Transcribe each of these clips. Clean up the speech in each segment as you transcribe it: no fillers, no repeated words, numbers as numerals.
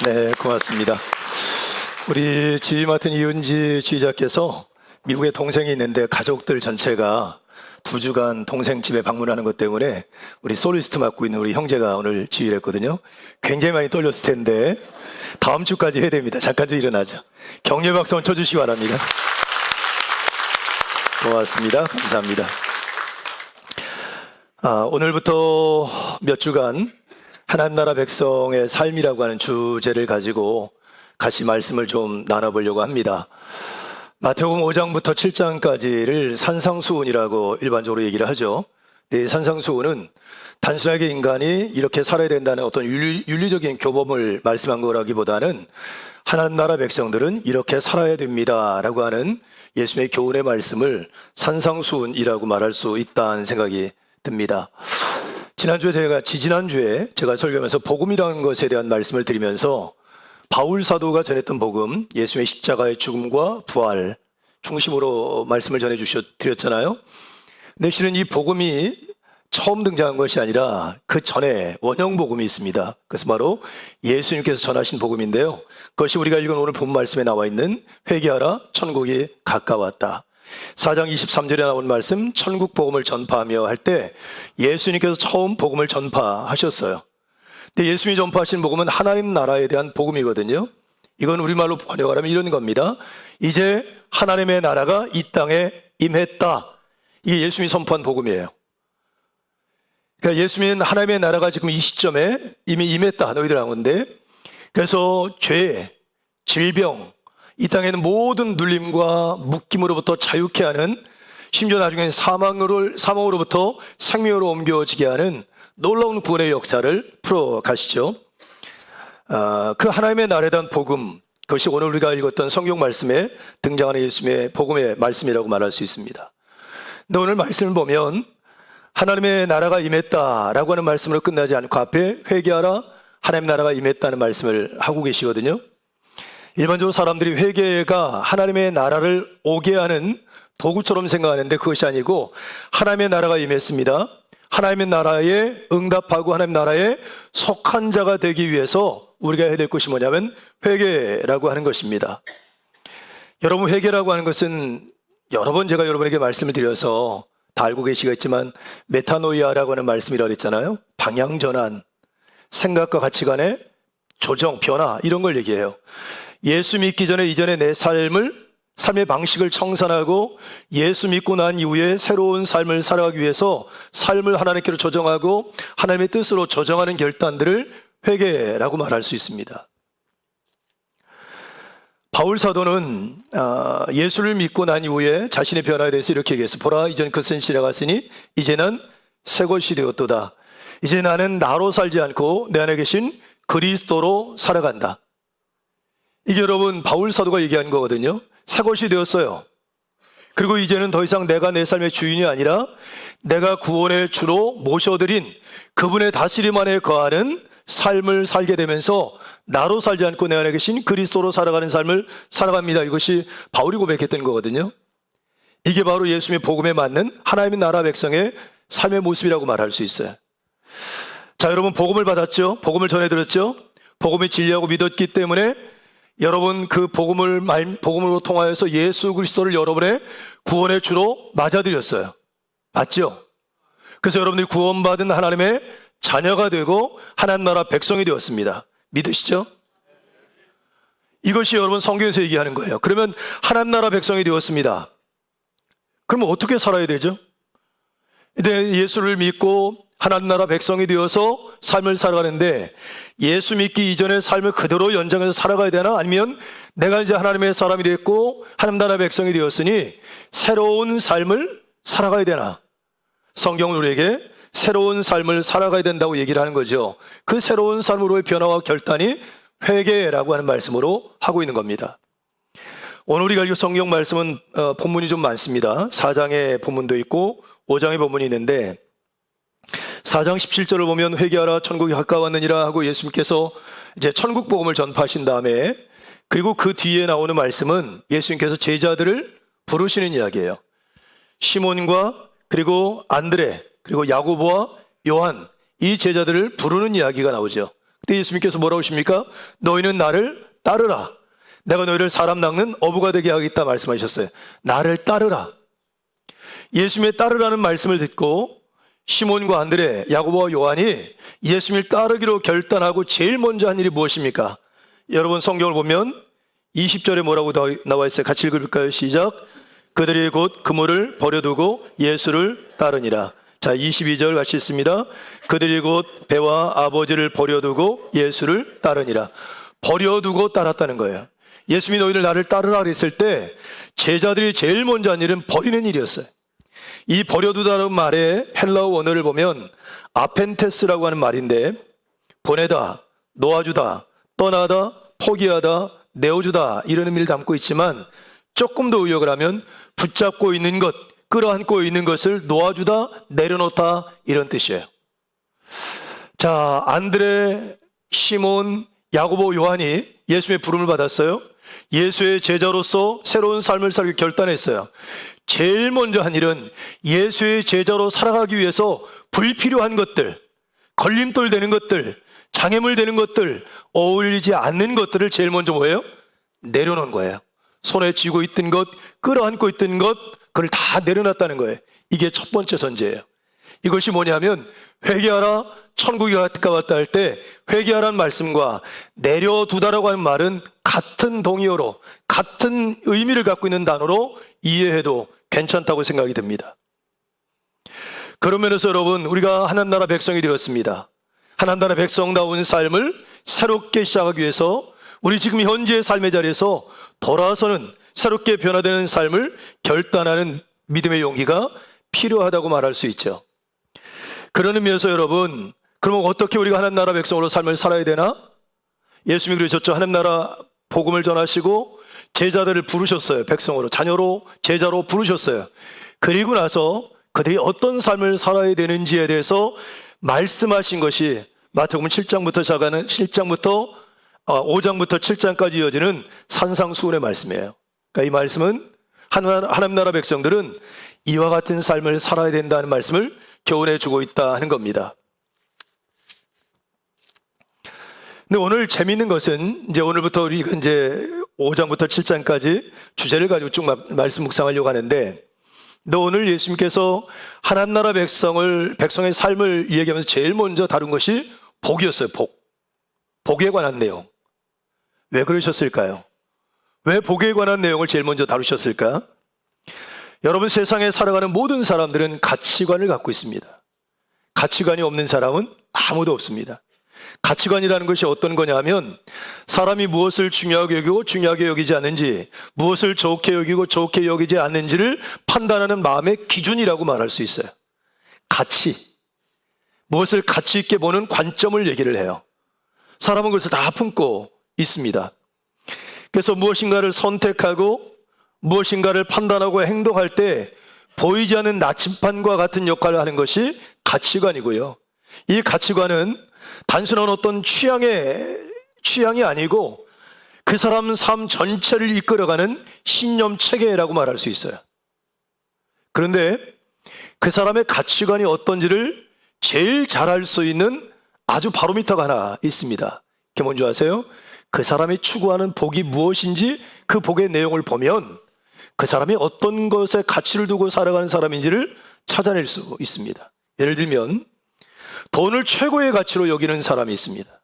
네, 고맙습니다. 우리 지휘 맡은 이은지 지휘자께서 미국에 동생이 있는데 가족들 전체가 2주간 동생 집에 방문하는 것 때문에 우리 솔리스트 맡고 있는 우리 형제가 오늘 지휘를 했거든요. 굉장히 많이 떨렸을 텐데 다음 주까지 해야 됩니다. 잠깐 좀 일어나죠. 격려 박수 한번 쳐주시기 바랍니다. 고맙습니다. 감사합니다. 오늘부터 몇 주간 하나님 나라 백성의 삶이라고 하는 주제를 가지고 같이 말씀을 좀 나눠보려고 합니다. 마태복음 5장부터 7장까지를 산상수훈이라고 일반적으로 얘기를 하죠. 이 산상수훈은 단순하게 인간이 이렇게 살아야 된다는 어떤 윤리적인 교범을 말씀한 거라기보다는 하나님 나라 백성들은 이렇게 살아야 됩니다라고 하는 예수님의 교훈의 말씀을 산상수훈이라고 말할 수 있다는 생각이 듭니다. 지지난주에 제가 설교하면서 복음이라는 것에 대한 말씀을 드리면서 바울 사도가 전했던 복음, 예수님의 십자가의 죽음과 부활 중심으로 말씀을 드렸잖아요. 근데 실은 이 복음이 처음 등장한 것이 아니라 그 전에 원형 복음이 있습니다. 그래서 바로 예수님께서 전하신 복음인데요. 그것이 우리가 읽은 오늘 본 말씀에 나와 있는 회개하라 천국이 가까웠다. 4장 23절에 나온 말씀 천국 복음을 전파하며 할 때 예수님께서 처음 복음을 전파하셨어요. 근데 예수님이 전파하신 복음은 하나님 나라에 대한 복음이거든요. 이건 우리말로 번역하면 이런 겁니다. 이제 하나님의 나라가 이 땅에 임했다. 이게 예수님이 선포한 복음이에요. 그러니까 예수님은 하나님의 나라가 지금 이 시점에 이미 임했다. 너희들 한 건데. 그래서 죄, 질병, 이 땅에는 모든 눌림과 묶임으로부터 자유케 하는, 심지어 나중에는 사망으로부터 생명으로 옮겨지게 하는 놀라운 구원의 역사를 풀어가시죠. 그 하나님의 나라에 대한 복음, 그것이 오늘 우리가 읽었던 성경 말씀에 등장하는 예수님의 복음의 말씀이라고 말할 수 있습니다. 근데 오늘 말씀을 보면 하나님의 나라가 임했다라고 하는 말씀으로 끝나지 않고 앞에 회개하라 하나님의 나라가 임했다는 말씀을 하고 계시거든요. 일반적으로 사람들이 회개가 하나님의 나라를 오게 하는 도구처럼 생각하는데 그것이 아니고 하나님의 나라가 임했습니다. 하나님의 나라에 응답하고 하나님의 나라에 속한 자가 되기 위해서 우리가 해야 될 것이 뭐냐면 회개라고 하는 것입니다. 여러분, 회개라고 하는 것은 여러 번 제가 여러분에게 말씀을 드려서 다 알고 계시겠지만 메타노이아라고 하는 말씀이라고 했잖아요. 방향전환, 생각과 가치관의 조정, 변화, 이런 걸 얘기해요. 예수 믿기 전에 이전에 내 삶의 방식을 청산하고 예수 믿고 난 이후에 새로운 삶을 살아가기 위해서 삶을 하나님께로 조정하고 하나님의 뜻으로 조정하는 결단들을 회개라고 말할 수 있습니다. 바울 사도는 예수를 믿고 난 이후에 자신의 변화에 대해서 이렇게 얘기했어요. 보라, 이전 것은 지나갔으니 이제는 새 것이 되었도다. 이제 나는 나로 살지 않고 내 안에 계신 그리스도로 살아간다. 이게 여러분 바울 사도가 얘기한 거거든요. 새 것이 되었어요. 그리고 이제는 더 이상 내가 내 삶의 주인이 아니라 내가 구원의 주로 모셔드린 그분의 다스림 안에 거하는 삶을 살게 되면서 나로 살지 않고 내 안에 계신 그리스도로 살아가는 삶을 살아갑니다. 이것이 바울이 고백했던 거거든요. 이게 바로 예수님의 복음에 맞는 하나님의 나라 백성의 삶의 모습이라고 말할 수 있어요. 자, 여러분, 복음을 받았죠? 복음을 복음이 진리하고 믿었기 때문에 여러분 그 복음으로 통하여서 예수 그리스도를 여러분의 구원의 주로 맞아들였어요. 맞죠? 그래서 여러분들이 구원받은 하나님의 자녀가 되고 하나님 나라 백성이 되었습니다. 믿으시죠? 이것이 여러분 성경에서 얘기하는 거예요. 그러면 하나님 나라 백성이 되었습니다. 그러면 어떻게 살아야 되죠? 근데 예수를 믿고 하나님 나라 백성이 되어서 삶을 살아가는데 예수 믿기 이전의 삶을 그대로 연장해서 살아가야 되나? 아니면 내가 이제 하나님의 사람이 됐고 하나님 나라 백성이 되었으니 새로운 삶을 살아가야 되나? 성경은 우리에게 새로운 삶을 살아가야 된다고 얘기를 하는 거죠. 그 새로운 삶으로의 변화와 결단이 회개라고 하는 말씀으로 하고 있는 겁니다. 오늘 우리가 읽은 성경 말씀은 본문이 좀 많습니다. 4장의 본문도 있고 5장의 본문이 있는데 4장 17절을 보면 회개하라 천국이 가까웠느니라 하고 예수님께서 이제 천국 복음을 전파하신 다음에, 그리고 그 뒤에 나오는 말씀은 예수님께서 제자들을 부르시는 이야기예요. 시몬과 그리고 안드레 그리고 야고보와 요한, 이 제자들을 부르는 이야기가 나오죠. 그때 예수님께서 뭐라고 하십니까? 너희는 나를 따르라. 내가 너희를 사람 낚는 어부가 되게 하겠다 말씀하셨어요. 나를 따르라. 예수님의 따르라는 말씀을 듣고 시몬과 안드레, 야고보와 요한이 예수님을 따르기로 결단하고 제일 먼저 한 일이 무엇입니까? 여러분 성경을 보면 20절에 뭐라고 나와 있어요? 같이 읽을까요? 시작. 그들이 곧 그물을 버려두고 예수를 따르니라. 자, 22절 같이 읽습니다. 그들이 곧 배와 아버지를 버려두고 예수를 따르니라. 버려두고 따랐다는 거예요. 예수님이 너희들 나를 따르라 그랬을 때 제자들이 제일 먼저 한 일은 버리는 일이었어요. 이 버려두다는 말의 헬라어 원어를 보면 아펜테스라고 하는 말인데 보내다, 놓아주다, 떠나다, 포기하다, 내어주다 이런 의미를 담고 있지만 조금 더 의역을 하면 붙잡고 있는 것, 끌어안고 있는 것을 놓아주다, 내려놓다 이런 뜻이에요. 자, 안드레, 시몬, 야고보, 요한이 예수의 부름을 받았어요. 예수의 제자로서 새로운 삶을 살기 결단했어요. 제일 먼저 한 일은 예수의 제자로 살아가기 위해서 불필요한 것들, 걸림돌 되는 것들, 장애물 되는 것들, 어울리지 않는 것들을 제일 먼저 뭐예요? 내려놓은 거예요. 손에 쥐고 있던 것, 끌어안고 있던 것, 그걸 다 내려놨다는 거예요. 이게 첫 번째 선제예요. 이것이 뭐냐면 회개하라, 천국이 가깝다 할 때 회개하라는 말씀과 내려두다라고 하는 말은 같은 동의어로 같은 의미를 갖고 있는 단어로 이해해도 괜찮다고 생각이 듭니다. 그런 면에서 여러분, 우리가 하나님 나라 백성이 되었습니다. 하나님 나라 백성다운 삶을 새롭게 시작하기 위해서 우리 지금 현재의 삶의 자리에서 돌아서는 새롭게 변화되는 삶을 결단하는 믿음의 용기가 필요하다고 말할 수 있죠. 그런 의미에서 여러분, 그러면 어떻게 우리가 하나님 나라 백성으로 삶을 살아야 되나? 예수님이 그러셨죠. 하나님 나라 복음을 전하시고 제자들을 부르셨어요. 백성으로, 자녀로, 제자로 부르셨어요. 그리고 나서 그들이 어떤 삶을 살아야 되는지에 대해서 말씀하신 것이 마태복음 7장부터 시작하는 5장부터 7장까지 이어지는 산상수훈의 말씀이에요. 그러니까 이 말씀은 하나님 나라 백성들은 이와 같은 삶을 살아야 된다는 말씀을 교훈해 주고 있다 하는 겁니다. 근데 오늘 재미있는 것은 이제 오늘부터 우리가 이제 5장부터 7장까지 주제를 가지고 쭉 말씀 묵상하려고 하는데, 근데 오늘 예수님께서 하나님 나라 백성의 삶을 이야기하면서 제일 먼저 다룬 것이 복이었어요. 복에 관한 내용. 왜 그러셨을까요? 왜 복에 관한 내용을 제일 먼저 다루셨을까? 여러분, 세상에 살아가는 모든 사람들은 가치관을 갖고 있습니다. 가치관이 없는 사람은 아무도 없습니다. 가치관이라는 것이 어떤 거냐면 사람이 무엇을 중요하게 여기고 중요하게 여기지 않는지, 무엇을 좋게 여기고 좋게 여기지 않는지를 판단하는 마음의 기준이라고 말할 수 있어요. 가치, 무엇을 가치 있게 보는 관점을 얘기를 해요. 사람은 그것을 다 품고 있습니다. 그래서 무엇인가를 선택하고 무엇인가를 판단하고 행동할 때 보이지 않는 나침판과 같은 역할을 하는 것이 가치관이고요. 이 가치관은 단순한 어떤 취향이 아니고 그 사람 삶 전체를 이끌어가는 신념 체계라고 말할 수 있어요. 그런데 그 사람의 가치관이 어떤지를 제일 잘 알 수 있는 아주 바로미터가 하나 있습니다. 그게 뭔지 아세요? 그 사람이 추구하는 복이 무엇인지 그 복의 내용을 보면 그 사람이 어떤 것에 가치를 두고 살아가는 사람인지를 찾아낼 수 있습니다. 예를 들면 돈을 최고의 가치로 여기는 사람이 있습니다.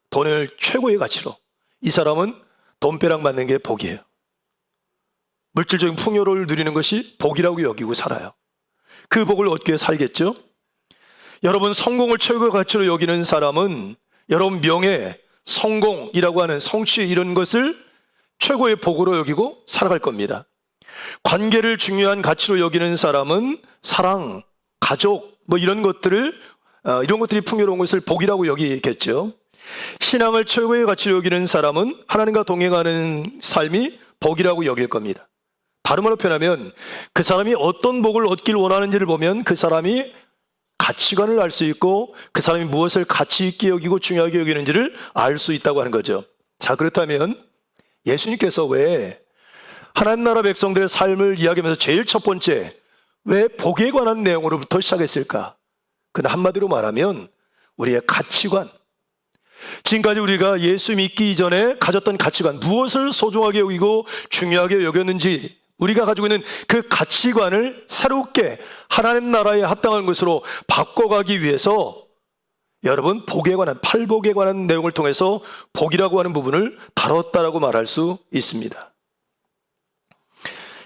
돈을 최고의 가치로. 이 사람은 돈벼락 맞는 게 복이에요. 물질적인 풍요를 누리는 것이 복이라고 여기고 살아요. 그 복을 얻기 위해 살겠죠? 여러분, 성공을 최고의 가치로 여기는 사람은 여러분 명예, 성공이라고 하는 성취 이런 것을 최고의 복으로 여기고 살아갈 겁니다. 관계를 중요한 가치로 여기는 사람은 사랑, 가족 이런 것들이 풍요로운 것을 복이라고 여기겠죠. 신앙을 최고의 가치로 여기는 사람은 하나님과 동행하는 삶이 복이라고 여길 겁니다. 다른 말로 표현하면 그 사람이 어떤 복을 얻길 원하는지를 보면 그 사람이 가치관을 알 수 있고 그 사람이 무엇을 가치 있게 여기고 중요하게 여기는지를 알 수 있다고 하는 거죠. 자, 그렇다면 예수님께서 왜 하나님 나라 백성들의 삶을 이야기하면서 제일 첫 번째 왜 복에 관한 내용으로부터 시작했을까? 근데 한마디로 말하면 우리의 가치관, 지금까지 우리가 예수 믿기 이전에 가졌던 가치관, 무엇을 소중하게 여기고 중요하게 여겼는지 우리가 가지고 있는 그 가치관을 새롭게 하나님 나라에 합당한 것으로 바꿔가기 위해서 여러분, 복에 관한, 팔복에 관한 내용을 통해서 복이라고 하는 부분을 다뤘다라고 말할 수 있습니다.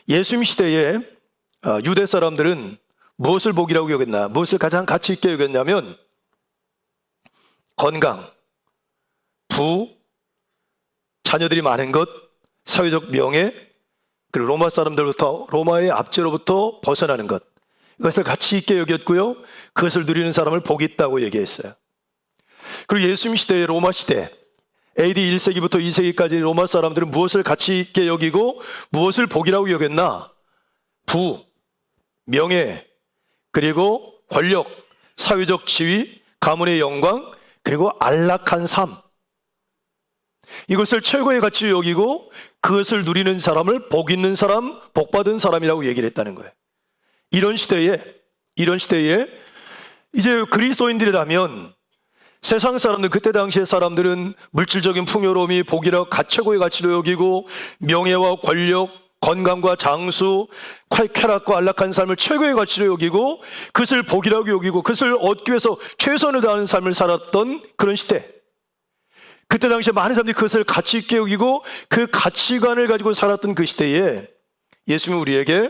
예수님 시대에 유대 사람들은 무엇을 복이라고 여겼나, 무엇을 가장 가치 있게 여겼냐면 건강, 부, 자녀들이 많은 것, 사회적 명예, 그리고 로마 사람들부터, 로마의 압제로부터 벗어나는 것, 이것을 가치 있게 여겼고요, 그것을 누리는 사람을 복이 있다고 얘기했어요. 그리고 예수님 시대의 로마 시대, AD 1세기부터 2세기까지 로마 사람들은 무엇을 가치 있게 여기고 무엇을 복이라고 여겼나? 부, 명예, 그리고 권력, 사회적 지위, 가문의 영광, 그리고 안락한 삶, 이것을 최고의 가치로 여기고 그것을 누리는 사람을 복 있는 사람, 복 받은 사람이라고 얘기를 했다는 거예요. 이런 시대에 이제 그리스도인들이라면 세상 사람들, 그때 당시의 사람들은 물질적인 풍요로움이 복이라 최고의 가치로 여기고 명예와 권력, 건강과 장수, 쾌락과 안락한 삶을 최고의 가치로 여기고 그것을 복이라고 여기고 그것을 얻기 위해서 최선을 다하는 삶을 살았던 그런 시대. 그때 당시에 많은 사람들이 그것을 가치 있게 여기고 그 가치관을 가지고 살았던 그 시대에 예수님은 우리에게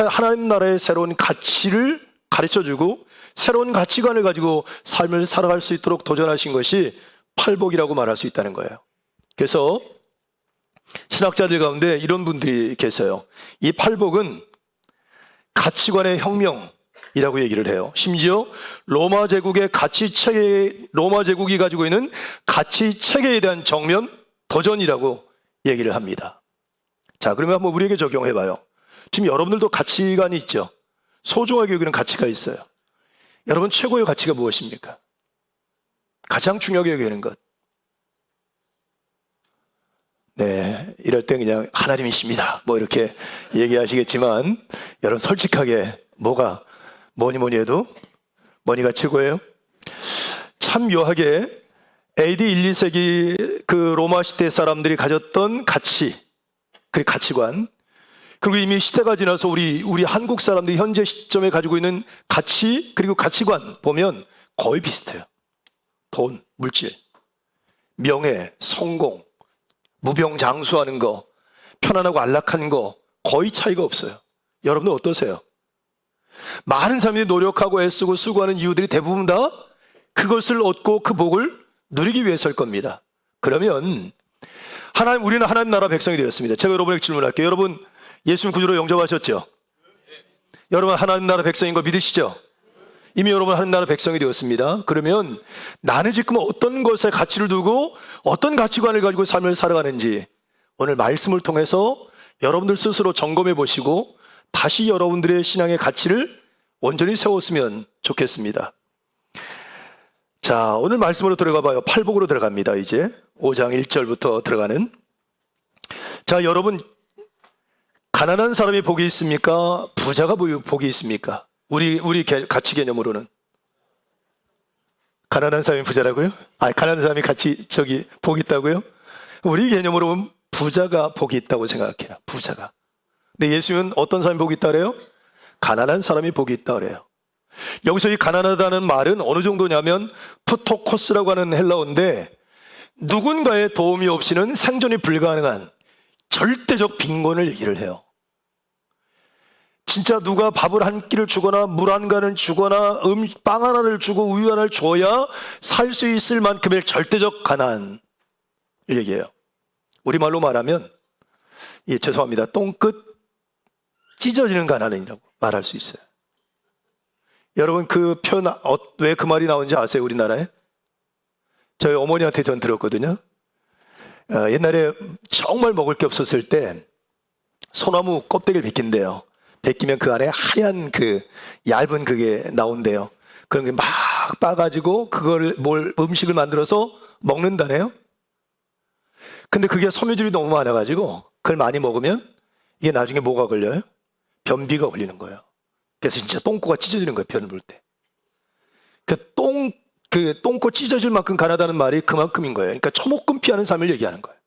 하나님 나라의 새로운 가치를 가르쳐주고 새로운 가치관을 가지고 삶을 살아갈 수 있도록 도전하신 것이 팔복이라고 말할 수 있다는 거예요. 그래서 신학자들 가운데 이런 분들이 계세요. 이 팔복은 가치관의 혁명이라고 얘기를 해요. 심지어 로마 제국이 가지고 있는 가치 체계에 대한 정면 도전이라고 얘기를 합니다. 자, 그러면 한번 우리에게 적용해 봐요. 지금 여러분들도 가치관이 있죠. 소중하게 여기는 가치가 있어요. 여러분, 최고의 가치가 무엇입니까? 가장 중요하게 여기는 것. 네, 이럴 때 그냥 하나님이십니다 뭐 이렇게 얘기하시겠지만 여러분, 솔직하게 뭐니 해도 뭐니가 최고예요? 참 묘하게 AD 1, 2세기 그 로마 시대 사람들이 가졌던 가치, 그 가치관, 그리고 이미 시대가 지나서 우리 한국 사람들이 현재 시점에 가지고 있는 가치, 그리고 가치관 보면 거의 비슷해요. 돈, 물질, 명예, 성공, 무병장수하는 거, 편안하고 안락한 거 거의 차이가 없어요. 여러분들 어떠세요? 많은 사람들이 노력하고 애쓰고 수고하는 이유들이 대부분 다 그것을 얻고 그 복을 누리기 위해서일 겁니다. 그러면 우리는 하나님 나라 백성이 되었습니다. 제가 여러분에게 질문할게요. 여러분, 예수님 구주로 영접하셨죠? 여러분, 하나님 나라 백성인 거 믿으시죠? 이미 여러분 하나님 나라 백성이 되었습니다. 그러면 나는 지금 어떤 것에 가치를 두고 어떤 가치관을 가지고 삶을 살아가는지 오늘 말씀을 통해서 여러분들 스스로 점검해 보시고 다시 여러분들의 신앙의 가치를 온전히 세웠으면 좋겠습니다. 자, 오늘 말씀으로 들어가 봐요. 팔복으로 들어갑니다. 이제 5장 1절부터 들어가는. 자, 여러분, 가난한 사람이 복이 있습니까? 부자가 복이 있습니까? 우리 가치 개념으로는 가난한 사람이 부자라고요? 가난한 사람이 복이 있다고요? 우리 개념으로 보면 부자가 복이 있다고 생각해요. 부자가. 근데 예수님은 어떤 사람이 복이 있다 그래요? 가난한 사람이 복이 있다 그래요. 여기서 이 가난하다는 말은 어느 정도냐면 푸토코스라고 하는 헬라어인데 누군가의 도움이 없이는 생존이 불가능한 절대적 빈곤을 얘기를 해요. 진짜 누가 밥을 한 끼를 주거나 물 한 간을 주거나 빵 하나를 주고 우유 하나를 줘야 살 수 있을 만큼의 절대적 가난을 얘기해요. 우리말로 말하면 죄송합니다. 똥끝 찢어지는 가난이라고 말할 수 있어요. 여러분, 그 표현 왜 그 말이 나오는지 아세요? 우리나라에? 저희 어머니한테 전 들었거든요. 옛날에 정말 먹을 게 없었을 때 소나무 껍데기를 벗긴대요. 벗기면 그 안에 하얀 그 얇은 그게 나온대요. 그런 게 막 빠가지고 그걸 음식을 만들어서 먹는다네요. 근데 그게 섬유질이 너무 많아가지고 그걸 많이 먹으면 이게 나중에 뭐가 걸려요? 변비가 걸리는 거예요. 그래서 진짜 똥꼬가 찢어지는 거예요. 변을 볼 때. 그 그 똥꼬 찢어질 만큼 가난하다는 말이 그만큼인 거예요. 그러니까 처먹금 피하는 삶을 얘기하는 거예요.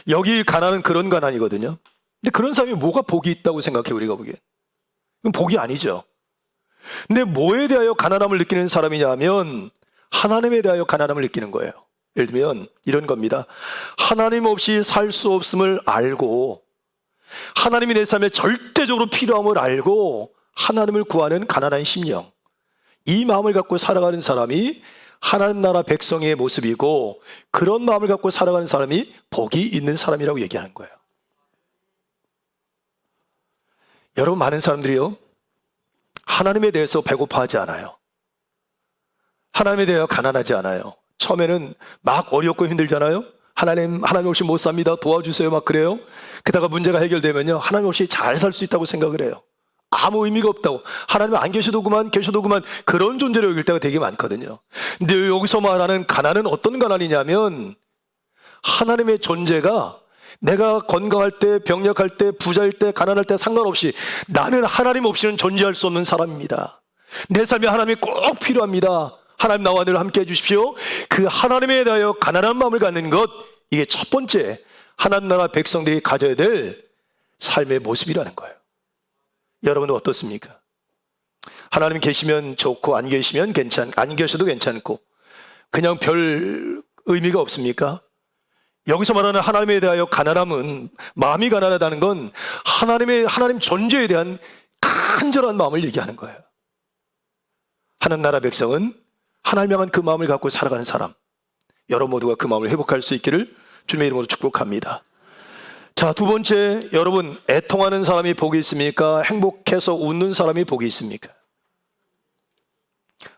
여기 가난은 그런 가난이거든요. 근데 그런 사람이 뭐가 복이 있다고 생각해 우리가 보기엔? 그건 복이 아니죠. 근데 뭐에 대하여 가난함을 느끼는 사람이냐 하면 하나님에 대하여 가난함을 느끼는 거예요. 예를 들면 이런 겁니다. 하나님 없이 살 수 없음을 알고 하나님이 내 삶에 절대적으로 필요함을 알고 하나님을 구하는 가난한 심령, 이 마음을 갖고 살아가는 사람이 하나님 나라 백성의 모습이고, 그런 마음을 갖고 살아가는 사람이 복이 있는 사람이라고 얘기하는 거예요. 여러분, 많은 사람들이요, 하나님에 대해서 배고파하지 않아요. 하나님에 대하여 가난하지 않아요. 처음에는 막 어렵고 힘들잖아요. 하나님 없이 못 삽니다. 도와주세요. 막 그래요. 게다가 문제가 해결되면요, 하나님 없이 잘 살 수 있다고 생각을 해요. 아무 의미가 없다고. 하나님 안 계셔도 그만, 그런 존재로 여길 때가 되게 많거든요. 근데 여기서 말하는 가난은 어떤 가난이냐면, 하나님의 존재가 내가 건강할 때, 병약할 때, 부자일 때, 가난할 때 상관없이 나는 하나님 없이는 존재할 수 없는 사람입니다. 내 삶에 하나님이 꼭 필요합니다. 하나님 나와 늘 함께 해주십시오. 그 하나님에 대하여 가난한 마음을 갖는 것, 이게 첫 번째 하나님 나라 백성들이 가져야 될 삶의 모습이라는 거예요. 여러분은 어떻습니까? 하나님 계시면 좋고 안 계시면 안 계셔도 괜찮고 그냥 별 의미가 없습니까? 여기서 말하는 하나님에 대하여 가난함은, 마음이 가난하다는 건 하나님 존재에 대한 간절한 마음을 얘기하는 거예요. 하나님 나라 백성은 하나님 향한 그 마음을 갖고 살아가는 사람, 여러분 모두가 그 마음을 회복할 수 있기를 주님의 이름으로 축복합니다. 자, 두 번째, 여러분, 애통하는 사람이 복이 있습니까? 행복해서 웃는 사람이 복이 있습니까?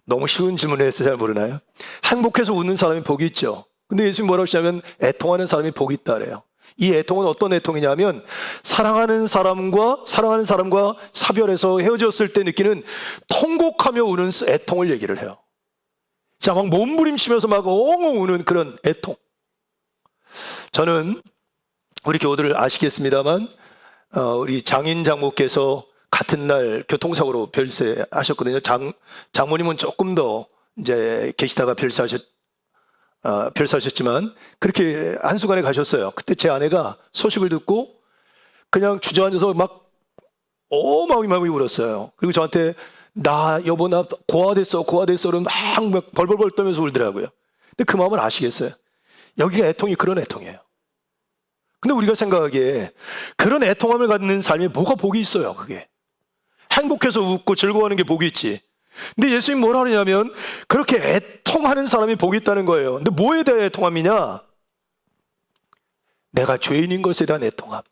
너무 쉬운 질문을 해서 잘 모르나요? 행복해서 웃는 사람이 복이 있죠. 근데 예수님 뭐라고 하시냐면 애통하는 사람이 복이 있다 그래요. 이 애통은 어떤 애통이냐면 사랑하는 사람과 사별해서 헤어졌을 때 느끼는 통곡하며 우는 애통을 얘기를 해요. 자, 막 몸부림치면서 막 엉엉 우는 그런 애통. 저는 우리 교우들 아시겠습니다만 우리 장인 장모께서 같은 날 교통사고로 별세하셨거든요. 장모님은 조금 더 이제 계시다가 별세하셨지만 그렇게 한순간에 가셨어요. 그때 제 아내가 소식을 듣고 그냥 주저앉아서 막 어마어마하게 울었어요. 그리고 저한테 여보 나 고아됐어 막 벌벌벌 떨면서 울더라고요. 근데 그 마음을 아시겠어요? 여기가 애통이 그런 애통이에요. 근데 우리가 생각하기에 그런 애통함을 갖는 삶에 뭐가 복이 있어요? 그게 행복해서 웃고 즐거워하는 게 복이 있지. 근데 예수님 뭐라 하느냐면 그렇게 애통하는 사람이 복이 있다는 거예요. 근데 뭐에 대한 애통함이냐? 내가 죄인인 것에 대한 애통함.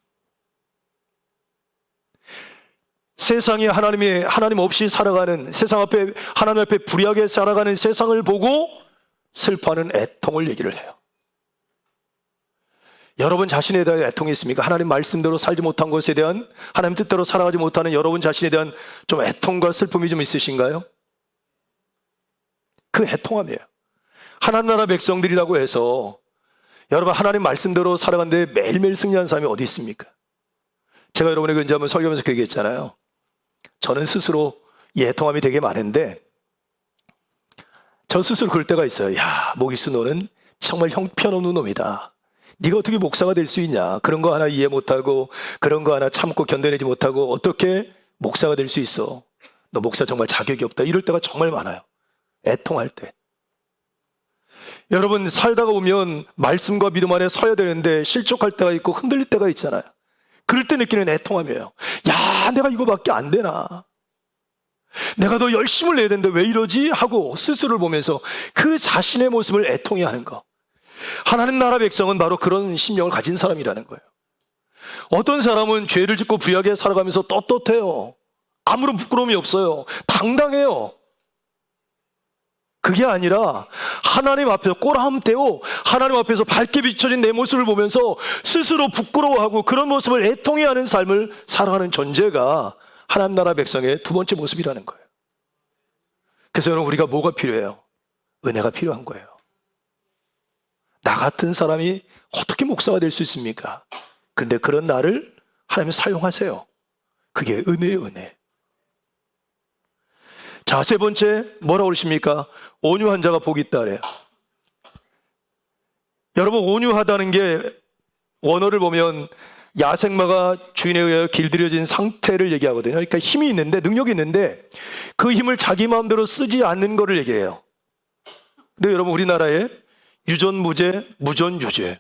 세상이 하나님 없이 살아가는, 세상 앞에 하나님 앞에 불의하게 살아가는 세상을 보고 슬퍼하는 애통을 얘기를 해요. 여러분 자신에 대한 애통이 있습니까? 하나님 말씀대로 살지 못한 것에 대한, 하나님 뜻대로 살아가지 못하는 여러분 자신에 대한 좀 애통과 슬픔이 좀 있으신가요? 그 애통함이에요. 하나님 나라 백성들이라고 해서 여러분 하나님 말씀대로 살아가는데 매일매일 승리하는 사람이 어디 있습니까? 제가 여러분에게 이제 한번 설교하면서 그 얘기했잖아요. 저는 스스로 이 애통함이 되게 많은데 저 스스로 그럴 때가 있어요. 야, 모기스 너는 정말 형편없는 놈이다. 네가 어떻게 목사가 될 수 있냐? 그런 거 하나 이해 못하고 그런 거 하나 참고 견뎌내지 못하고 어떻게 목사가 될 수 있어? 너 목사 정말 자격이 없다. 이럴 때가 정말 많아요. 애통할 때. 여러분 살다가 보면 말씀과 믿음 안에 서야 되는데 실족할 때가 있고 흔들릴 때가 있잖아요. 그럴 때 느끼는 애통함이에요. 야, 내가 이거밖에 안 되나? 내가 더 열심을 내야 되는데 왜 이러지? 하고 스스로를 보면서 그 자신의 모습을 애통해 하는 거. 하나님 나라 백성은 바로 그런 심령을 가진 사람이라는 거예요. 어떤 사람은 죄를 짓고 부유하게 살아가면서 떳떳해요. 아무런 부끄러움이 없어요. 당당해요. 그게 아니라 하나님 앞에서 꼬라함대고 하나님 앞에서 밝게 비춰진 내 모습을 보면서 스스로 부끄러워하고 그런 모습을 애통해하는 삶을 살아가는 존재가 하나님 나라 백성의 두 번째 모습이라는 거예요. 그래서 여러분 우리가 뭐가 필요해요? 은혜가 필요한 거예요. 나 같은 사람이 어떻게 목사가 될 수 있습니까? 그런데 그런 나를 하나님이 사용하세요. 그게 은혜예요, 은혜. 자, 세 번째 뭐라고 그러십니까? 온유한 자가 복이 있다 그래요. 여러분, 온유하다는 게 원어를 보면 야생마가 주인에 의하여 길들여진 상태를 얘기하거든요. 그러니까 힘이 있는데, 능력이 있는데 그 힘을 자기 마음대로 쓰지 않는 거를 얘기해요. 근데 여러분, 우리나라에 유전무죄, 무전유죄.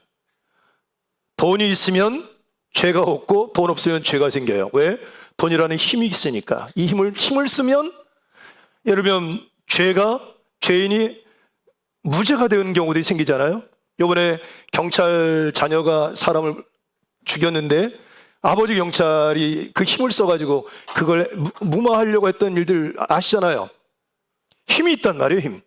돈이 있으면 죄가 없고 돈 없으면 죄가 생겨요. 왜? 돈이라는 힘이 있으니까. 이 힘을 쓰면 예를 들면 죄인이 무죄가 되는 경우들이 생기잖아요. 이번에 경찰 자녀가 사람을 죽였는데 아버지 경찰이 그 힘을 써가지고 그걸 무마하려고 했던 일들 아시잖아요. 힘이 있단 말이에요, 힘.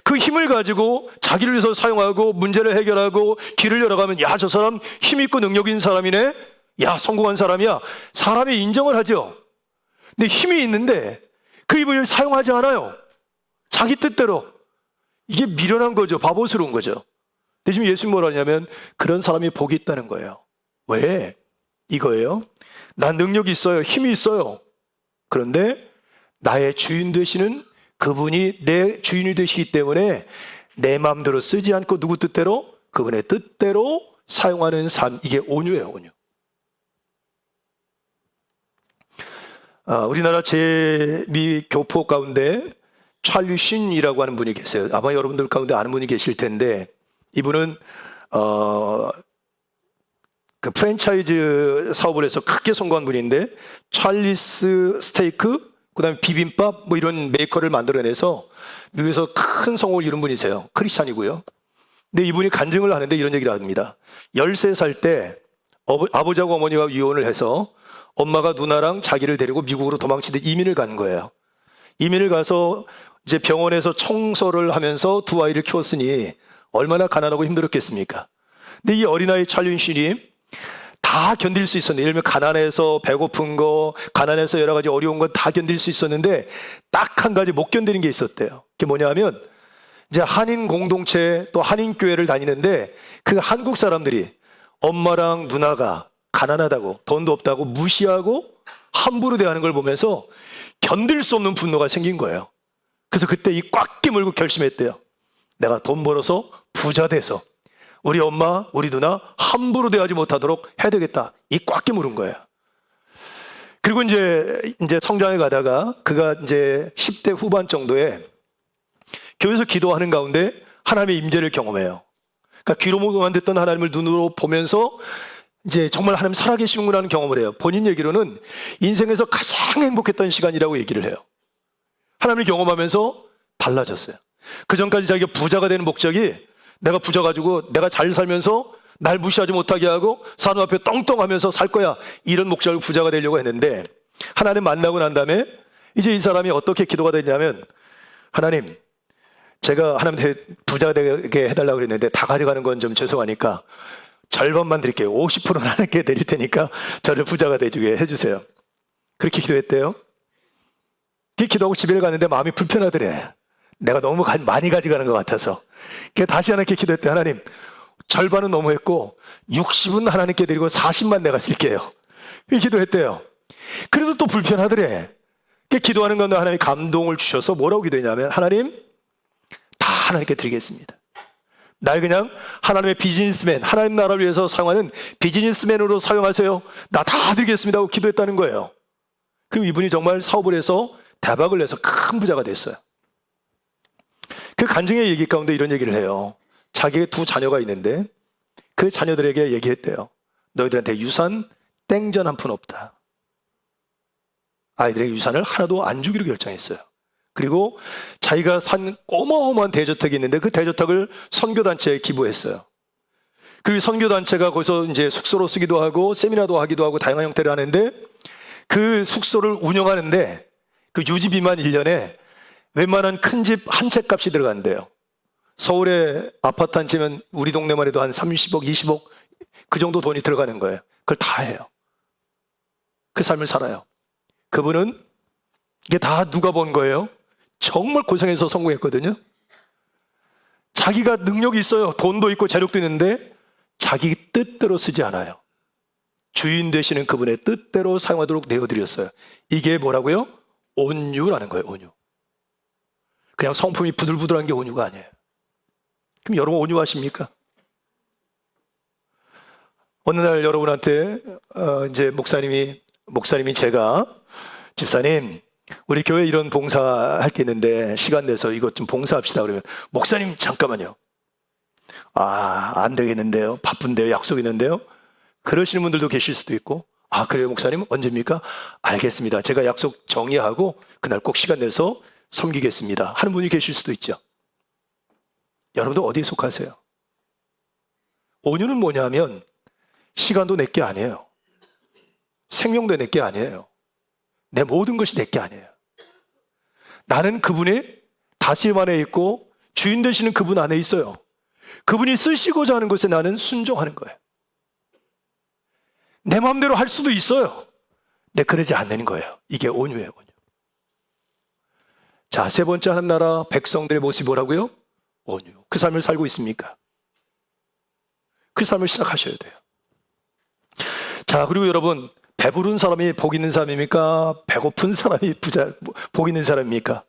그 힘을 가지고 자기를 위해서 사용하고 문제를 해결하고 길을 열어가면, 야, 저 사람 힘 있고 능력 있는 사람이네. 야, 성공한 사람이야. 사람이 인정을 하죠. 근데 힘이 있는데 그 힘을 사용하지 않아요. 자기 뜻대로. 이게 미련한 거죠. 바보스러운 거죠. 근데 지금 예수님 뭐라 하냐면 그런 사람이 복이 있다는 거예요. 왜? 이거예요. 난 능력이 있어요. 힘이 있어요. 그런데 나의 주인 되시는 그분이 내 주인이 되시기 때문에 내 마음대로 쓰지 않고 누구 뜻대로? 그분의 뜻대로 사용하는 삶. 이게 온유예요, 온유. 우리나라 제미 교포 가운데 찰리 신이라고 하는 분이 계세요. 아마 여러분들 가운데 아는 분이 계실 텐데, 이분은 그 프랜차이즈 사업을 해서 크게 성공한 분인데, 찰리스 스테이크, 그 다음에 비빔밥 뭐 이런 메이커를 만들어내서 미국에서 큰 성공을 이룬 분이세요. 크리스찬이고요. 근데 이분이 간증을 하는데 이런 얘기를 합니다. 13살 때 아버지하고 어머니가 이혼을 해서 엄마가 누나랑 자기를 데리고 미국으로 도망치듯 이민을 간 거예요. 이민을 가서 이제 병원에서 청소를 하면서 두 아이를 키웠으니 얼마나 가난하고 힘들었겠습니까? 근데 이 어린아이 찰린 신이 다 견딜 수 있었는데, 예를 들면 가난해서 배고픈 거, 가난해서 여러 가지 어려운 건 다 견딜 수 있었는데 딱 한 가지 못 견디는 게 있었대요. 그게 뭐냐면 이제 한인 공동체 또 한인 교회를 다니는데 그 한국 사람들이 엄마랑 누나가 가난하다고 돈도 없다고 무시하고 함부로 대하는 걸 보면서 견딜 수 없는 분노가 생긴 거예요. 그래서 그때 이 꽉 깨물고 결심했대요. 내가 돈 벌어서 부자 돼서 우리 엄마, 우리 누나 함부로 대하지 못하도록 해야 되겠다. 이 꽉 깨물은 거예요. 그리고 이제 성장해 가다가 그가 이제 10대 후반 정도에 교회에서 기도하는 가운데 하나님의 임재를 경험해요. 그러니까 귀로 보고만 듣던 하나님을 눈으로 보면서 이제 정말 하나님 살아계시는구나 하는 경험을 해요. 본인 얘기로는 인생에서 가장 행복했던 시간이라고 얘기를 해요. 하나님을 경험하면서 달라졌어요. 그 전까지 자기가 부자가 되는 목적이 내가 부자 가지고 내가 잘 살면서 날 무시하지 못하게 하고 사람 앞에 떵떵하면서 살 거야, 이런 목적으로 부자가 되려고 했는데, 하나님 만나고 난 다음에 이제 이 사람이 어떻게 기도가 됐냐면, 하나님, 제가 하나님한테 부자 되게 해달라고 그랬는데 다 가져가는 건 좀 죄송하니까 절반만 드릴게요. 50%는 하나님께 드릴 테니까 저를 부자가 되게 해주세요. 그렇게 기도했대요. 그렇게 기도하고 집에 갔는데 마음이 불편하더래. 내가 너무 많이 가져가는 것 같아서. 다시 하나님께 기도했대. 하나님, 절반은 너무했고 60은 하나님께 드리고 40만 내가 쓸게요. 이렇게 기도했대요. 그래도 또 불편하더래. 기도하는 건데 하나님이 감동을 주셔서 뭐라고 기도했냐면, 하나님, 다 하나님께 드리겠습니다. 날 그냥 하나님의 비즈니스맨, 하나님 나라를 위해서 사용하는 비즈니스맨으로 사용하세요. 나 다 드리겠습니다 하고 기도했다는 거예요. 그리고 이분이 정말 사업을 해서 대박을 내서 큰 부자가 됐어요. 그 간증의 얘기 가운데 이런 얘기를 해요. 자기의 두 자녀가 있는데 그 자녀들에게 얘기했대요. 너희들한테 유산 땡전 한 푼 없다. 아이들에게 유산을 하나도 안 주기로 결정했어요. 그리고 자기가 산 어마어마한 대저택이 있는데 그 대저택을 선교단체에 기부했어요. 그리고 선교단체가 거기서 이제 숙소로 쓰기도 하고 세미나도 하기도 하고 다양한 형태를 하는데, 그 숙소를 운영하는데 그 유지비만 1년에 웬만한 큰 집 한 채 값이 들어간대요. 서울에 아파트 한 채면 우리 동네만 해도 한 30억, 20억 그 정도 돈이 들어가는 거예요. 그걸 다 해요. 그 삶을 살아요. 그분은 이게 다 누가 번 거예요? 정말 고생해서 성공했거든요. 자기가 능력이 있어요. 돈도 있고 재력도 있는데 자기 뜻대로 쓰지 않아요. 주인 되시는 그분의 뜻대로 사용하도록 내어드렸어요. 이게 뭐라고요? 온유라는 거예요. 온유. 그냥 성품이 부들부들한 게 온유가 아니에요. 그럼 여러분 온유하십니까? 어느 날 여러분한테 이제 목사님이 제가 집사님 우리 교회 이런 봉사할 게 있는데 시간 내서 이것 좀 봉사합시다 그러면 목사님 잠깐만요. 안 되겠는데요. 바쁜데요. 약속 있는데요. 그러시는 분들도 계실 수도 있고 그래요 목사님 언제입니까? 알겠습니다. 제가 약속 정리하고 그날 꼭 시간 내서 섬기겠습니다 하는 분이 계실 수도 있죠. 여러분들 어디에 속하세요? 온유는 뭐냐면 시간도 내게 아니에요. 생명도 내게 아니에요. 내 모든 것이 내게 아니에요. 나는 그분의 다스림 안에 있고 주인 되시는 그분 안에 있어요. 그분이 쓰시고자 하는 것에 나는 순종하는 거예요. 내 마음대로 할 수도 있어요. 근데 그러지 않는 거예요. 이게 온유예요, 온유. 자, 세 번째 하나나라 백성들의 모습이 뭐라고요? 온유. 그 삶을 살고 있습니까? 그 삶을 시작하셔야 돼요. 자, 그리고 여러분, 배부른 사람이 복 있는 사람입니까? 배고픈 사람이 복 있는 사람입니까?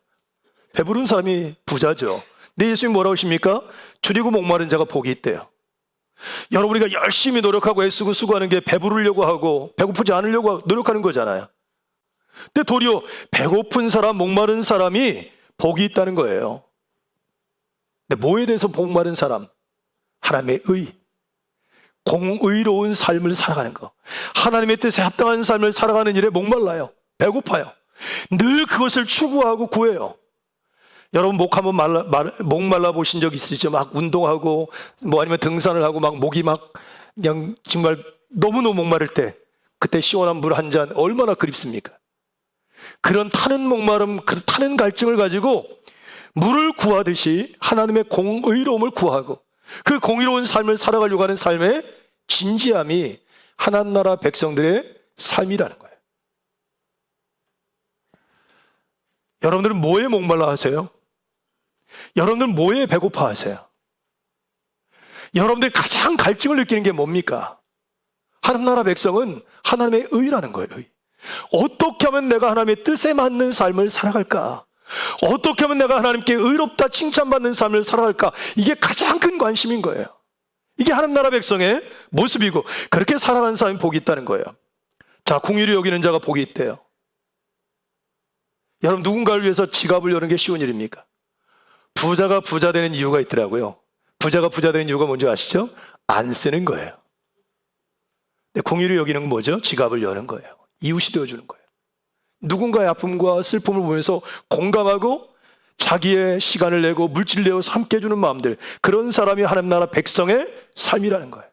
배부른 사람이 부자죠. 근데 예수님 뭐라고 하십니까? 줄이고 목마른 자가 복이 있대요. 여러분, 우리가 열심히 노력하고 애쓰고 수고하는 게 배부르려고 하고 배고프지 않으려고 노력하는 거잖아요. 근데 도리어 배고픈 사람, 목마른 사람이 복이 있다는 거예요. 근데 뭐에 대해서 목마른 사람? 하나님의 의, 공의로운 삶을 살아가는 거. 하나님의 뜻에 합당한 삶을 살아가는 일에 목말라요. 배고파요. 늘 그것을 추구하고 구해요. 여러분 목 한번 목말라 보신 적 있으시죠? 막 운동하고 아니면 등산을 하고 막 목이 막 그냥 정말 너무너무 목마를 때 그때 시원한 물 한 잔 얼마나 그립습니까? 그런 타는 목마름, 그 타는 갈증을 가지고 물을 구하듯이 하나님의 공의로움을 구하고 그 공의로운 삶을 살아가려고 하는 삶의 진지함이 하나님 나라 백성들의 삶이라는 거예요. 여러분들은 뭐에 목말라 하세요? 여러분들은 뭐에 배고파 하세요? 여러분들이 가장 갈증을 느끼는 게 뭡니까? 하나님 나라 백성은 하나님의 의라는 거예요. 의. 어떻게 하면 내가 하나님의 뜻에 맞는 삶을 살아갈까? 어떻게 하면 내가 하나님께 의롭다 칭찬받는 삶을 살아갈까? 이게 가장 큰 관심인 거예요. 이게 하나님 나라 백성의 모습이고 그렇게 살아가는 사람이 복이 있다는 거예요. 자, 긍휼히 여기는 자가 복이 있대요. 여러분 누군가를 위해서 지갑을 여는 게 쉬운 일입니까? 부자가 부자 되는 이유가 있더라고요. 부자가 부자 되는 이유가 뭔지 아시죠? 안 쓰는 거예요. 근데 긍휼히 여기는 건 뭐죠? 지갑을 여는 거예요. 이웃이 되어주는 거예요. 누군가의 아픔과 슬픔을 보면서 공감하고 자기의 시간을 내고 물질을 내어서 함께 해주는 마음들, 그런 사람이 하나님 나라 백성의 삶이라는 거예요.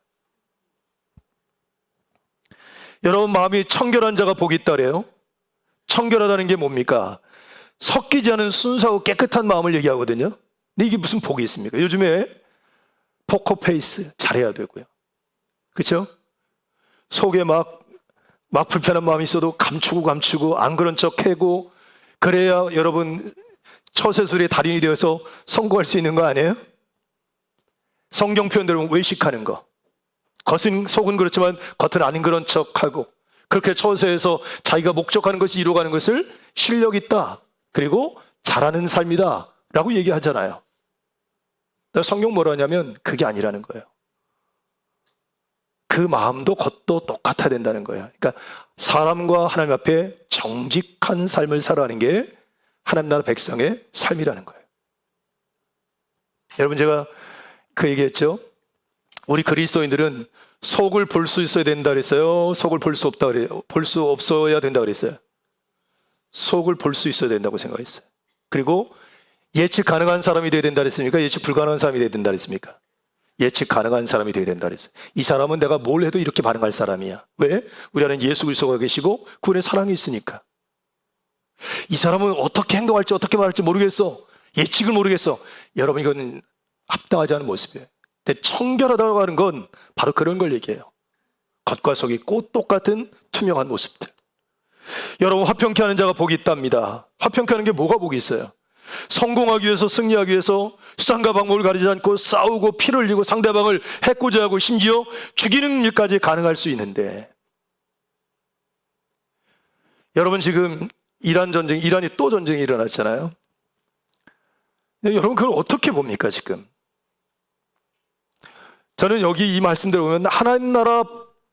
여러분 마음이 청결한 자가 복이 있다 그래요. 청결하다는 게 뭡니까? 섞이지 않은 순수하고 깨끗한 마음을 얘기하거든요. 근데 이게 무슨 복이 있습니까? 요즘에 포커페이스 잘해야 되고요. 그렇죠? 속에 막 불편한 마음이 있어도 감추고 안 그런 척 하고 그래야 여러분 처세술의 달인이 되어서 성공할 수 있는 거 아니에요? 성경 표현대로 외식하는 거. 속은 그렇지만 겉은 아닌 그런 척하고 그렇게 처세해서 자기가 목적하는 것이 이루어가는 것을 실력 있다. 그리고 잘하는 삶이다. 라고 얘기하잖아요. 성경 뭐라 하냐면 그게 아니라는 거예요. 그 마음도 겉도 똑같아야 된다는 거예요. 그러니까 사람과 하나님 앞에 정직한 삶을 살아가는 게 하나님 나라 백성의 삶이라는 거예요. 여러분 제가 그 얘기했죠. 우리 그리스도인들은 속을 볼 수 있어야 된다 그랬어요? 속을 볼 수 없다 그래요? 볼 수 없어야 된다 그랬어요? 속을 볼 수 있어야 된다고 생각했어요. 그리고 예측 가능한 사람이 되어야 된다 그랬습니까? 예측 불가능한 사람이 되어야 된다 그랬습니까? 예측 가능한 사람이 되어야 된다 그랬어요. 이 사람은 내가 뭘 해도 이렇게 반응할 사람이야. 왜? 우리 안에 예수 그리스도가 계시고 그분의 사랑이 있으니까. 이 사람은 어떻게 행동할지 어떻게 말할지 모르겠어. 예측을 모르겠어. 여러분 이건 합당하지 않은 모습이에요. 근데 청결하다고 하는 건 바로 그런 걸 얘기해요. 겉과 속이 꼭 똑같은 투명한 모습들. 여러분 화평케 하는 자가 복이 있답니다. 화평케 하는 게 뭐가 복이 있어요? 성공하기 위해서 승리하기 위해서 수단과 방법을 가리지 않고 싸우고 피를 흘리고 상대방을 해코지 하고 심지어 죽이는 일까지 가능할 수 있는데 여러분 지금 이란이 또 전쟁이 일어났잖아요. 여러분 그걸 어떻게 봅니까 지금? 저는 여기 이 말씀들을 보면 하나님 나라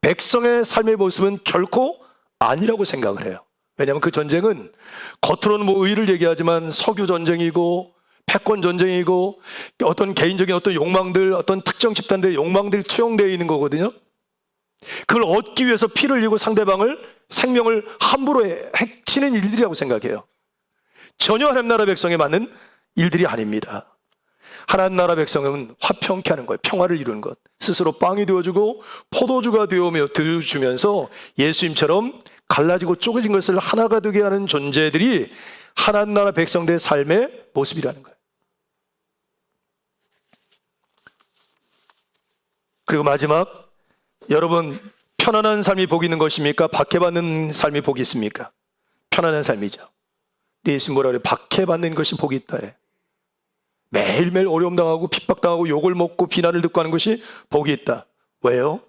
백성의 삶의 모습은 결코 아니라고 생각을 해요. 왜냐하면 그 전쟁은 겉으로는 뭐 의를 얘기하지만 석유 전쟁이고 패권 전쟁이고 어떤 개인적인 어떤 욕망들, 어떤 특정 집단들의 욕망들이 투영되어 있는 거거든요. 그걸 얻기 위해서 피를 흘리고 상대방을 생명을 함부로 해치는 일들이라고 생각해요. 전혀 하나님 나라 백성에 맞는 일들이 아닙니다. 하나님 나라 백성은 화평케 하는 거예요. 평화를 이루는 것. 스스로 빵이 되어주고 포도주가 되어주면서 예수님처럼 갈라지고 쪼개진 것을 하나가 되게 하는 존재들이 하나님 나라 백성들의 삶의 모습이라는 거예요. 그리고 마지막, 여러분 편안한 삶이 복이 있는 것입니까? 박해받는 삶이 복이 있습니까? 편안한 삶이죠. 예수님 뭐라 그래요? 박해받는 것이 복이 있다 그래. 매일매일 어려움 당하고 핍박당하고 욕을 먹고 비난을 듣고 하는 것이 복이 있다. 왜요?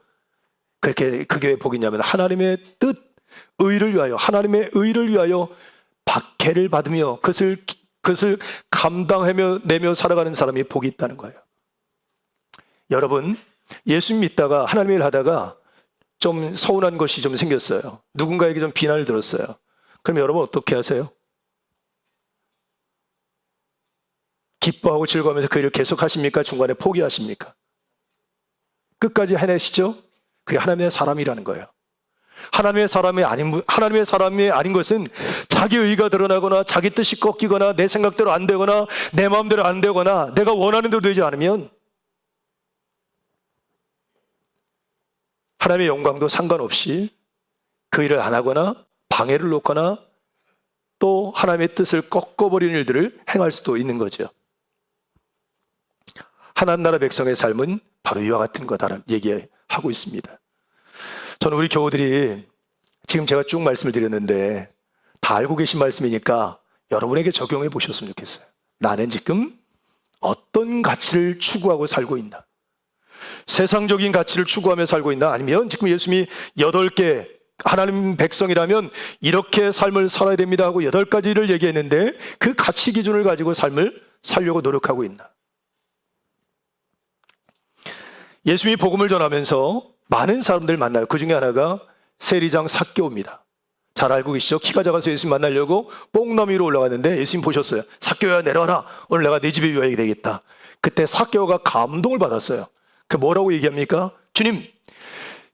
그게 왜 복이냐면 하나님의 뜻, 의를 위하여, 하나님의 의를 위하여 박해를 받으며 그것을 감당하며 내며 살아가는 사람이 복이 있다는 거예요. 여러분 예수님 믿다가 하나님의 일 하다가 좀 서운한 것이 좀 생겼어요. 누군가에게 좀 비난을 들었어요. 그럼 여러분 어떻게 하세요? 기뻐하고 즐거워하면서 그 일을 계속 하십니까? 중간에 포기하십니까? 끝까지 해내시죠? 그게 하나님의 사람이라는 거예요. 하나님의 사람이 아닌 것은 자기 의가 드러나거나 자기 뜻이 꺾이거나 내 생각대로 안 되거나 내 마음대로 안 되거나 내가 원하는 대로 되지 않으면 하나님의 영광도 상관없이 그 일을 안 하거나 방해를 놓거나 또 하나님의 뜻을 꺾어버리는 일들을 행할 수도 있는 거죠. 하나님 나라 백성의 삶은 바로 이와 같은 거다라는 얘기하고 있습니다. 저는 우리 교우들이 지금 제가 쭉 말씀을 드렸는데 다 알고 계신 말씀이니까 여러분에게 적용해 보셨으면 좋겠어요. 나는 지금 어떤 가치를 추구하고 살고 있나? 세상적인 가치를 추구하며 살고 있나? 아니면 지금 예수님이 8개 하나님 백성이라면 이렇게 삶을 살아야 됩니다 하고 8가지를 얘기했는데 그 가치 기준을 가지고 삶을 살려고 노력하고 있나? 예수님이 복음을 전하면서 많은 사람들 만나요. 그 중에 하나가 세리장 삭개오입니다. 잘 알고 계시죠? 키가 작아서 예수님 만나려고 뽕나무 위로 올라갔는데 예수님 보셨어요. 삭개오야 내려와라. 오늘 내가 내 집에 유하게 되겠다. 그때 삭개오가 감동을 받았어요. 그 뭐라고 얘기합니까? 주님,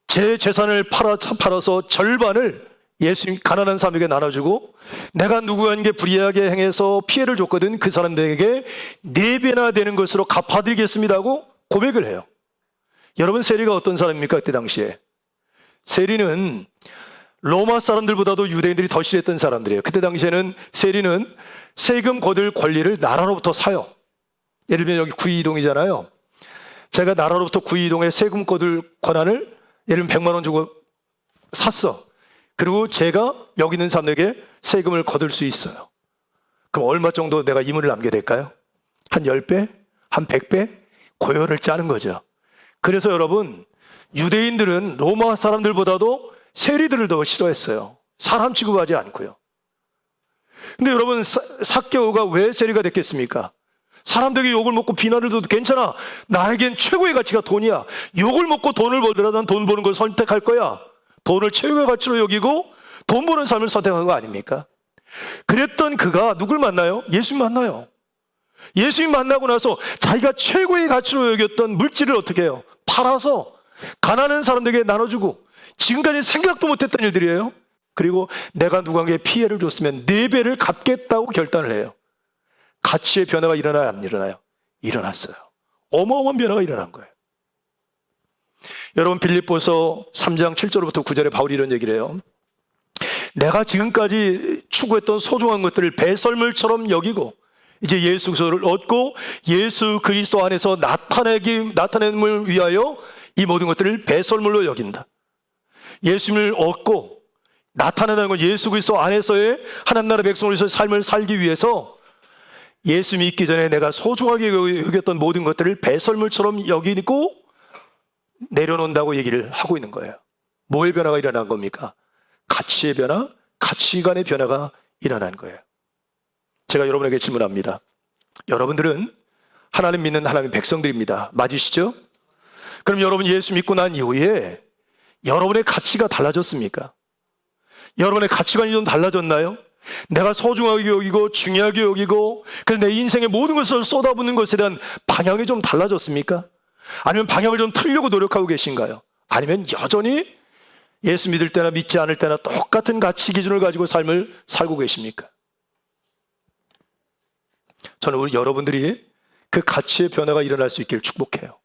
제 재산을 팔아서 절반을 예수님 가난한 사람에게 나눠주고 내가 누구에게 불의하게 행해서 피해를 줬거든 그 사람들에게 4배나 되는 것으로 갚아드리겠습니다 하고 고백을 해요. 여러분 세리가 어떤 사람입니까? 그때 당시에 세리는 로마 사람들보다도 유대인들이 더 싫어했던 사람들이에요. 그때 당시에는 세리는 세금 거둘 권리를 나라로부터 사요. 예를 들면 여기 구이동이잖아요. 제가 나라로부터 구이동에 세금 거둘 권한을 예를 들면 100만 원 주고 샀어. 그리고 제가 여기 있는 사람에게 세금을 거둘 수 있어요. 그럼 얼마 정도 내가 이문을 남게 될까요? 한 10배? 한 100배? 고열을 짜는 거죠. 그래서 여러분 유대인들은 로마 사람들보다도 세리들을 더 싫어했어요. 사람 취급하지 않고요. 근데 여러분 삭개오가 왜 세리가 됐겠습니까? 사람들에게 욕을 먹고 비난을 줘도 괜찮아. 나에겐 최고의 가치가 돈이야. 욕을 먹고 돈을 벌더라도 난 돈 버는 걸 선택할 거야. 돈을 최고의 가치로 여기고 돈 버는 삶을 선택한 거 아닙니까? 그랬던 그가 누굴 만나요? 예수님 만나요. 예수님 만나고 나서 자기가 최고의 가치로 여겼던 물질을 어떻게 해요? 팔아서 가난한 사람들에게 나눠주고 지금까지 생각도 못했던 일들이에요. 그리고 내가 누구에게 피해를 줬으면 4배를 갚겠다고 결단을 해요. 가치의 변화가 일어나요? 안 일어나요? 일어났어요. 어마어마한 변화가 일어난 거예요. 여러분 빌립보서 3장 7절부터 9절에 바울이 이런 얘기를 해요. 내가 지금까지 추구했던 소중한 것들을 배설물처럼 여기고 이제 예수 그리스도를 얻고 예수 그리스도 안에서 나타냄을 위하여 이 모든 것들을 배설물로 여긴다. 예수님을 얻고 나타낸다는 건 예수 그리스도 안에서의 하나님 나라 백성으로서의 삶을 살기 위해서 예수 믿기 전에 내가 소중하게 여겼던 모든 것들을 배설물처럼 여기고 내려놓는다고 얘기를 하고 있는 거예요. 뭐의 변화가 일어난 겁니까? 가치의 변화, 가치관의 변화가 일어난 거예요. 제가 여러분에게 질문합니다. 여러분들은 하나님 믿는 하나님의 백성들입니다. 맞으시죠? 그럼 여러분 예수 믿고 난 이후에 여러분의 가치가 달라졌습니까? 여러분의 가치관이 좀 달라졌나요? 내가 소중하게 여기고 중요하게 여기고 그래서 내 인생의 모든 것을 쏟아붓는 것에 대한 방향이 좀 달라졌습니까? 아니면 방향을 좀 틀려고 노력하고 계신가요? 아니면 여전히 예수 믿을 때나 믿지 않을 때나 똑같은 가치 기준을 가지고 삶을 살고 계십니까? 저는 우리 여러분들이 그 가치의 변화가 일어날 수 있기를 축복해요.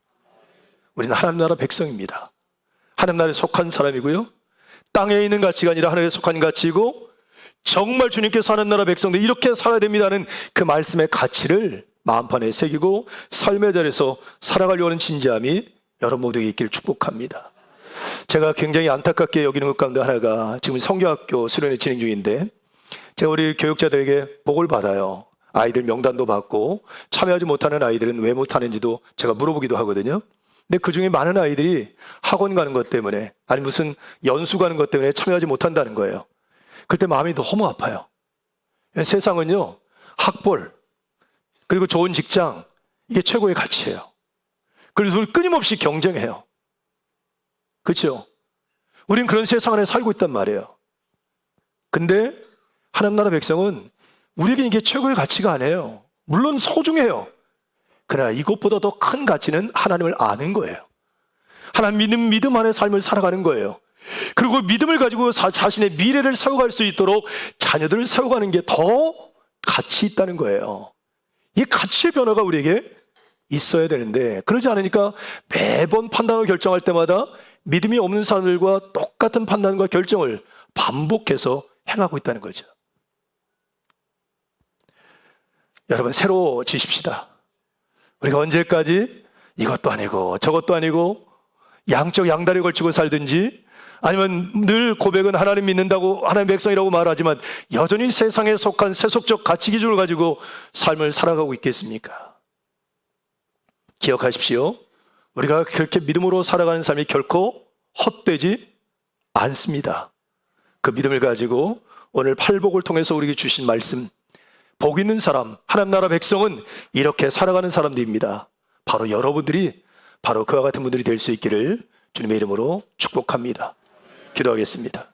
우리는 하나님 나라 백성입니다. 하나님 나라에 속한 사람이고요. 땅에 있는 가치가 아니라 하늘에 속한 가치이고 정말 주님께서 하나님 나라 백성들 이렇게 살아야 됩니다는 그 말씀의 가치를 마음판에 새기고 삶의 자리에서 살아가려고 하는 진지함이 여러분 모두에게 있기를 축복합니다. 제가 굉장히 안타깝게 여기는 것 가운데 하나가 지금 성경학교 수련회 진행 중인데 제가 우리 교육자들에게 복을 받아요. 아이들 명단도 받고 참여하지 못하는 아이들은 왜 못하는지도 제가 물어보기도 하거든요. 근데 그중에 많은 아이들이 학원 가는 것 때문에 아니 무슨 연수 가는 것 때문에 참여하지 못한다는 거예요. 그때 마음이 너무 아파요. 세상은요, 학벌 그리고 좋은 직장 이게 최고의 가치예요. 그래서 우리 끊임없이 경쟁해요. 그렇죠? 우린 그런 세상 안에 살고 있단 말이에요. 근데 하나님 나라 백성은 우리에게 이게 최고의 가치가 아니에요. 물론 소중해요. 그러나 이것보다 더 큰 가치는 하나님을 아는 거예요. 하나님 믿는 믿음 안에 삶을 살아가는 거예요. 그리고 믿음을 가지고 자신의 미래를 세워갈 수 있도록 자녀들을 세워가는 게 더 가치 있다는 거예요. 이 가치의 변화가 우리에게 있어야 되는데 그러지 않으니까 매번 판단을 결정할 때마다 믿음이 없는 사람들과 똑같은 판단과 결정을 반복해서 행하고 있다는 거죠. 여러분 새로워지십시다. 우리가 언제까지 이것도 아니고 저것도 아니고 양쪽 양다리 걸치고 살든지 아니면 늘 고백은 하나님 믿는다고 하나님의 백성이라고 말하지만 여전히 세상에 속한 세속적 가치 기준을 가지고 삶을 살아가고 있겠습니까? 기억하십시오. 우리가 그렇게 믿음으로 살아가는 삶이 결코 헛되지 않습니다. 그 믿음을 가지고 오늘 팔복을 통해서 우리에게 주신 말씀 복 있는 사람, 하나님 나라 백성은 이렇게 살아가는 사람들입니다. 바로 여러분들이 바로 그와 같은 분들이 될 수 있기를 주님의 이름으로 축복합니다. 기도하겠습니다.